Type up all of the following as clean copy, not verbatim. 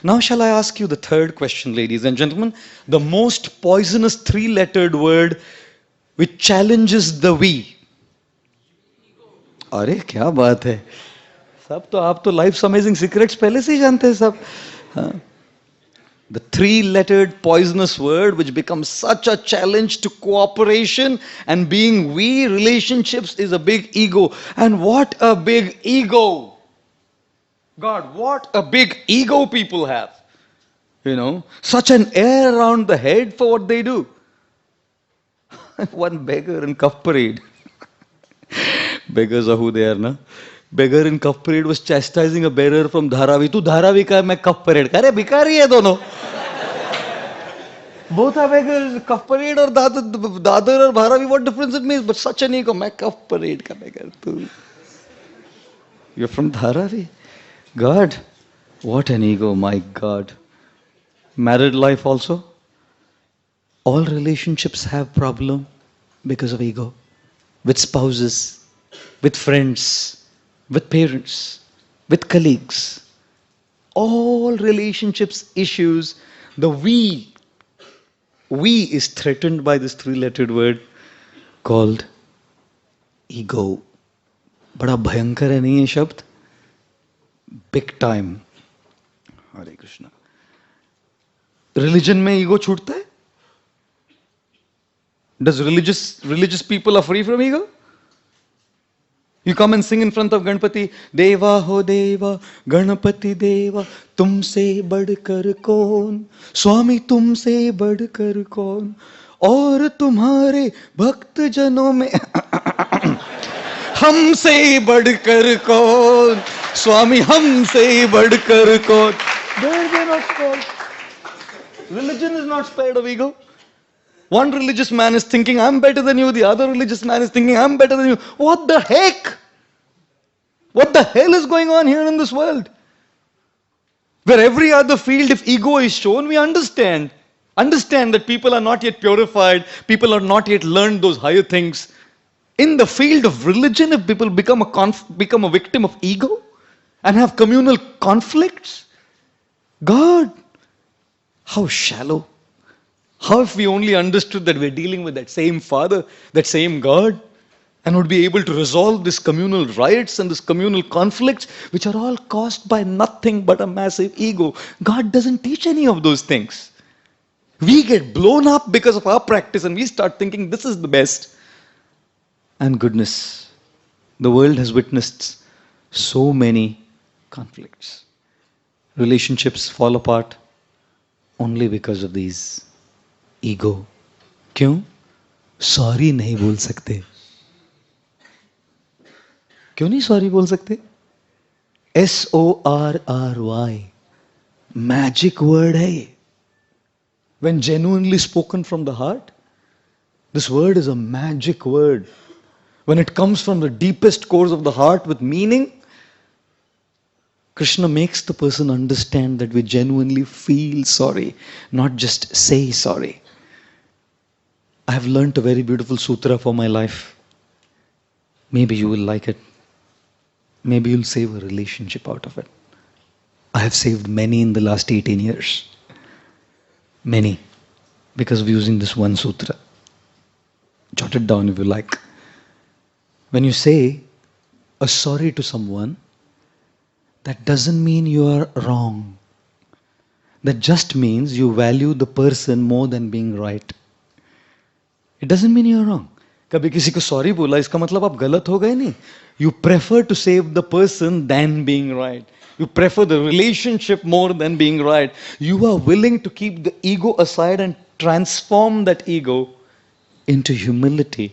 Now, shall I ask you the third question, ladies and gentlemen? The most poisonous three-lettered word which challenges the we. अरे क्या बात है, सब तो आप तो लाइफ अमेजिंग सीक्रेट्स पहले से ही जानते हैं सब. हाँ. The three-lettered poisonous word which becomes such a challenge to cooperation and being we relationships is a big ego. And what a big ego! God, what a big ego people have. You know, such an air around the head for what they do. One beggar in Cuff Parade. Beggars are who they are, na? Beggar in Cuff Parade was chastising a bearer from Dharavi. तू धारावी का है, मैं Cuff Parade का. अरे भिखारी है दोनों. Both are beggars. Cuff Parade और दादर और Dharavi, what difference it makes? But such an ego. मैं Cuff Parade का beggar. तू. You're from Dharavi. God, what an ego, my God. Married life also. All relationships have problem because of ego. With spouses, with friends, with parents, with colleagues. All relationships issues, the we is threatened by this three-lettered word called ego. बड़ा भयंकर है नहीं ये शब्द? Big time. Hare Krishna. Religion में ego छूटता है? Does religious people are free from ego? You come and sing in front of Ganpati, Deva ho Deva, Ganpati Deva, तुमसे बढ़कर कौन, स्वामी तुमसे बढ़कर कौन, और तुम्हारे भक्त जनों में हमसे बढ़कर कौन, स्वामी हमसे बढ़कर कौन. They're not spared. Religion is not spared of ego. One religious man is thinking, I'm better than you. The other religious man is thinking, I'm better than you. What the heck? What the hell is going on here in this world? Where every other field, if ego is shown, we understand. Understand that people are not yet purified. People are not yet learned those higher things. In the field of religion, if people become a victim of ego and have communal conflicts, God, how shallow. How if we only understood that we're dealing with that same Father, that same God, and would be able to resolve these communal riots and these communal conflicts, which are all caused by nothing but a massive ego. God doesn't teach any of those things. We get blown up because of our practice and we start thinking this is the best. And goodness, the world has witnessed so many conflicts. Relationships fall apart only because of these. Ego. क्यों? Sorry नहीं बोल सकते. क्यों नहीं sorry बोल सकते? SORRY, magic word है ये. When genuinely spoken from the heart, this word is a magic word. When it comes from the deepest cores of the heart with meaning, Krishna makes the person understand that we genuinely feel sorry, not just say sorry. I have learnt a very beautiful sutra for my life. Maybe you will like it. Maybe you'll save a relationship out of it. I have saved many in the last 18 years. Many. Because of using this one sutra. Jot it down if you like. When you say a sorry to someone, that doesn't mean you are wrong. That just means you value the person more than being right. It doesn't mean you're wrong. कभी किसी को sorry बोला इसका मतलब आप गलत हो गए नहीं. You prefer to save the person than being right. You prefer the relationship more than being right. You are willing to keep the ego aside and transform that ego into humility.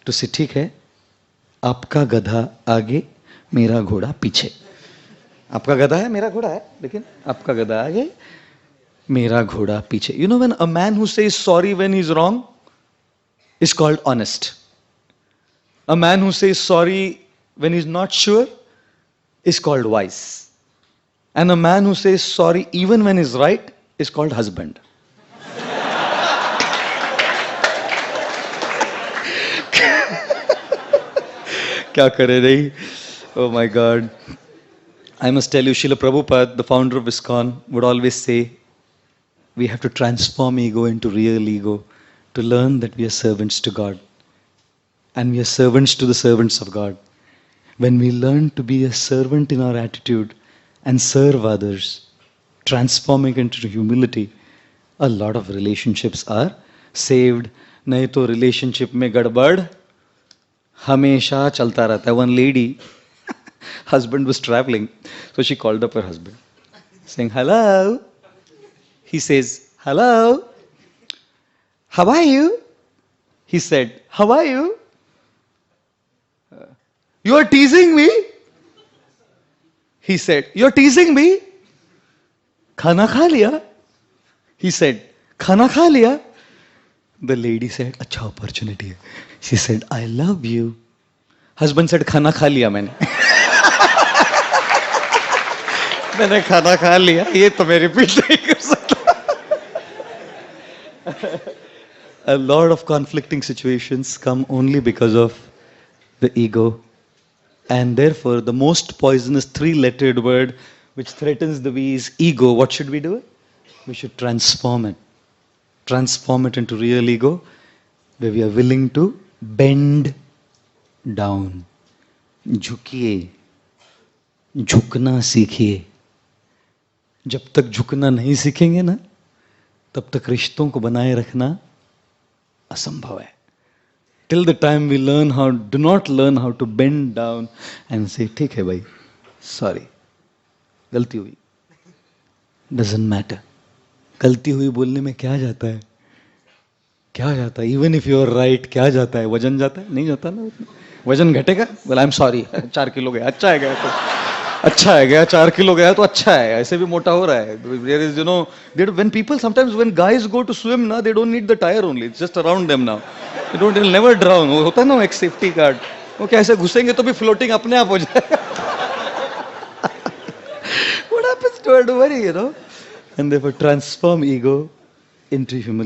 To say ठीक है, आपका गधा आगे, मेरा घोड़ा पीछे. आपका गधा है, मेरा घोड़ा है, लेकिन आपका गधा आगे, मेरा घोड़ा पीछे. You know, when a man who says sorry when he's wrong is called honest. A man who says sorry when he's not sure is called wise. And a man who says sorry even when he's right is called husband. क्या करे नहीं? Oh my God. I must tell you, Srila Prabhupada, the founder of ISKCON, would always say, we have to transform ego into real ego to learn that we are servants to God. And we are servants to the servants of God. When we learn to be a servant in our attitude and serve others, transforming into humility, a lot of relationships are saved. नहीं तो relationship में गड़बड़ हमेशा चलता रहता है. One lady, husband was traveling, so she called up her husband, saying, "Hello." He says, "Hello. How are you?" He said, "How are you?" "You are teasing me." He said, "You're teasing me." "Khana kha liya?" He said, "Khana kha liya?" The lady said, "Acha opportunity hai." She said, "I love you." Husband said, "Khana kha liya maine." मैंने खाना खा लिया, ये तो मैं repeat नहीं कर सकता. A lot of conflicting situations come only because of the ego. And therefore, the most poisonous three-lettered word which threatens the we is ego. What should we do? We should transform it. Transform it into real ego, where we are willing to bend down. झुकिए, झुकना सीखिए. जब तक झुकना नहीं सीखेंगे ना, तब तक रिश्तों को बनाए रखना असंभव है. Till the time we do not learn how to bend down and say, ठीक है भाई, sorry, गलती हुई. Doesn't matter. गलती हुई बोलने में क्या जाता है? क्या जाता है? Even if you are right, क्या जाता है? वजन जाता है? नहीं जाता ना. वजन घटेगा? Well, I'm sorry. 4 किलो गया. अच्छा है गया तो अच्छा है गया. 4 किलो गया तो अच्छा है. ऐसे भी मोटा हो रहा है. There is, when people sometimes when guys go to swim ना, they don't need the tire only. It's just around them now. They'll never drown. वो होता है ना एक सेफ्टी कार्ड. वो कैसे घुसेंगे तो भी फ्लोटिंग अपने आप हो जाएगा. What happens to it? Don't worry, And therefore transform ego into humility.